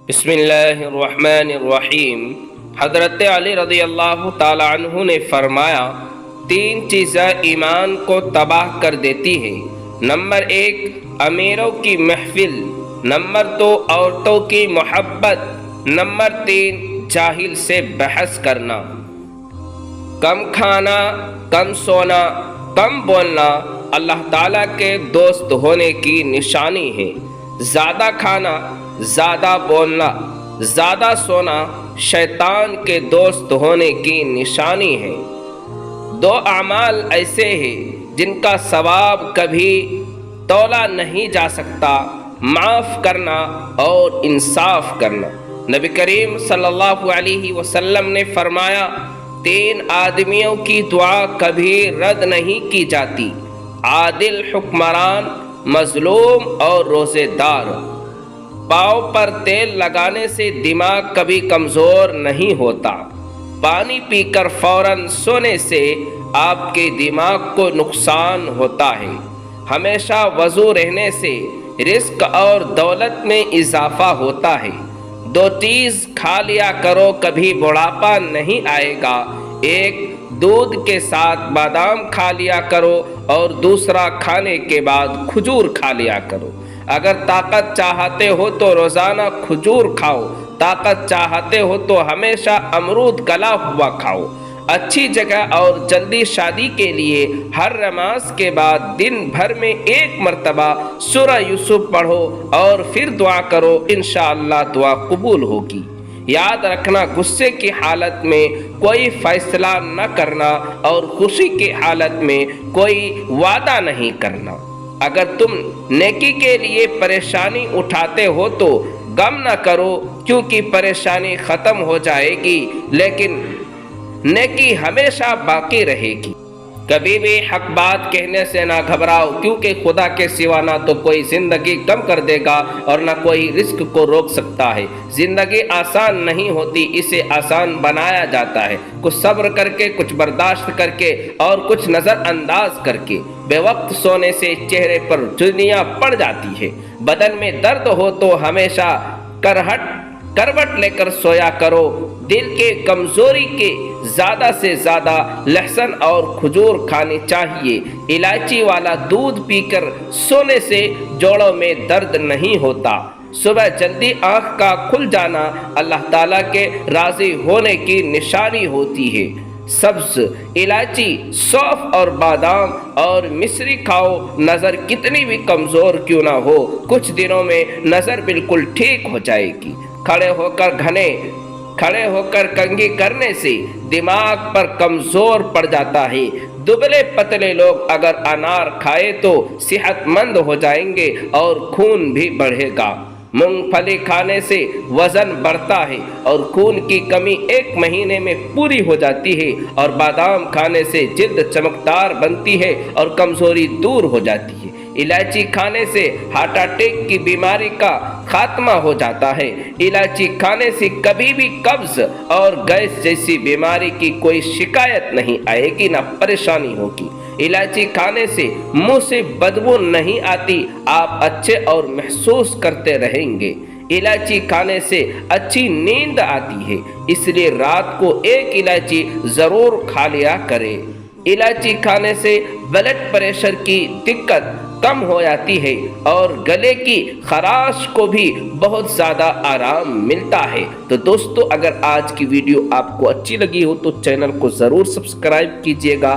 بسم اللہ الرحمن الرحیم۔ حضرت علی رضی اللہ تعالی عنہ نے فرمایا، تین چیزیں ایمان کو تباہ کر دیتی ہیں۔ نمبر 1 امیروں کی محفل، نمبر 2 عورتوں کی محبت، نمبر 3 جاہل سے بحث کرنا۔ کم کھانا، کم سونا، کم بولنا اللہ تعالیٰ کے دوست ہونے کی نشانی ہے۔ زیادہ کھانا، زیادہ بولنا، زیادہ سونا شیطان کے دوست ہونے کی نشانی ہے۔ دو اعمال ایسے ہیں جن کا ثواب کبھی تولا نہیں جا سکتا، معاف کرنا اور انصاف کرنا۔ نبی کریم صلی اللہ علیہ وسلم نے فرمایا، 3 آدمیوں کی دعا کبھی رد نہیں کی جاتی: عادل حکمران، مظلوم اور روزے دار۔ پاؤں پر تیل لگانے سے دماغ کبھی کمزور نہیں ہوتا۔ پانی پی کر فوراً سونے سے آپ کے دماغ کو نقصان ہوتا ہے۔ ہمیشہ وضو رہنے سے رزق اور دولت میں اضافہ ہوتا ہے۔ 2 چیز کھا لیا کرو، کبھی بڑھاپا نہیں آئے گا۔ ایک دودھ کے ساتھ بادام کھا لیا کرو اور دوسرا کھانے کے بعد کھجور کھا لیا کرو۔ اگر طاقت چاہتے ہو تو روزانہ کھجور کھاؤ، طاقت چاہتے ہو تو ہمیشہ امرود گلا ہوا کھاؤ۔ اچھی جگہ اور جلدی شادی کے لیے ہر نماز کے بعد دن بھر میں 1 مرتبہ سورہ یوسف پڑھو اور پھر دعا کرو، انشاءاللہ دعا قبول ہوگی۔ یاد رکھنا، غصے کی حالت میں کوئی فیصلہ نہ کرنا اور خوشی کی حالت میں کوئی وعدہ نہیں کرنا۔ اگر تم نیکی کے لیے پریشانی اٹھاتے ہو تو غم نہ کرو، کیونکہ پریشانی ختم ہو جائے گی لیکن نیکی ہمیشہ باقی رہے گی۔ کبھی بھی حق بات کہنے سے نہ گھبراؤ، کیونکہ خدا کے سوا نہ تو کوئی زندگی کم کر دے گا اور نہ کوئی رزق کو روک سکتا ہے۔ زندگی آسان نہیں ہوتی، اسے آسان بنایا جاتا ہے، کچھ صبر کر کے، کچھ برداشت کر کے اور کچھ نظر انداز کر کے۔ بے وقت سونے سے چہرے پر جھریاں پڑ جاتی ہے۔ بدن میں درد ہو تو ہمیشہ کروٹ لے کر سویا کرو۔ دل کے کمزوری کے زیادہ سے زیادہ لہسن اور کھجور کھانی چاہیے۔ الائچی والا دودھ پی کر سونے سے جوڑوں میں درد نہیں ہوتا۔ صبح جلدی آنکھ کا کھل جانا اللہ تعالیٰ کے راضی ہونے کی نشانی ہوتی ہے۔ سبز الائچی، سونف اور بادام اور مصری کھاؤ، نظر کتنی بھی کمزور کیوں نہ ہو، کچھ دنوں میں نظر بالکل ٹھیک ہو جائے گی۔ کھڑے ہو کر کنگھی کرنے سے دماغ پر کمزور پڑ جاتا ہے۔ دبلے پتلے لوگ اگر انار کھائے تو صحت مند ہو جائیں گے اور خون بھی بڑھے گا۔ مونگ پھلی کھانے سے وزن بڑھتا ہے اور خون کی کمی 1 مہینے میں پوری ہو جاتی ہے، اور بادام کھانے سے جلد چمکدار بنتی ہے اور کمزوری دور ہو جاتی ہے۔ الائچی کھانے سے ہارٹ اٹیک کی بیماری کا خاتمہ ہو جاتا ہے۔ الائچی کھانے سے کبھی بھی قبض اور گیس جیسی بیماری کی کوئی شکایت نہیں آئے گی، نہ پریشانی ہوگی۔ الائچی کھانے سے منہ سے بدبو نہیں آتی، آپ اچھے اور محسوس کرتے رہیں گے۔ الائچی کھانے سے اچھی نیند آتی ہے، اس لیے رات کو 1 الائچی ضرور کھا لیا کرے۔ الائچی کھانے سے بلڈ پریشر کی دقت کم ہو جاتی ہے اور گلے کی خراش کو بھی بہت زیادہ آرام ملتا ہے۔ تو دوستو، اگر آج کی ویڈیو آپ کو اچھی لگی ہو تو چینل کو ضرور سبسکرائب کیجیے گا۔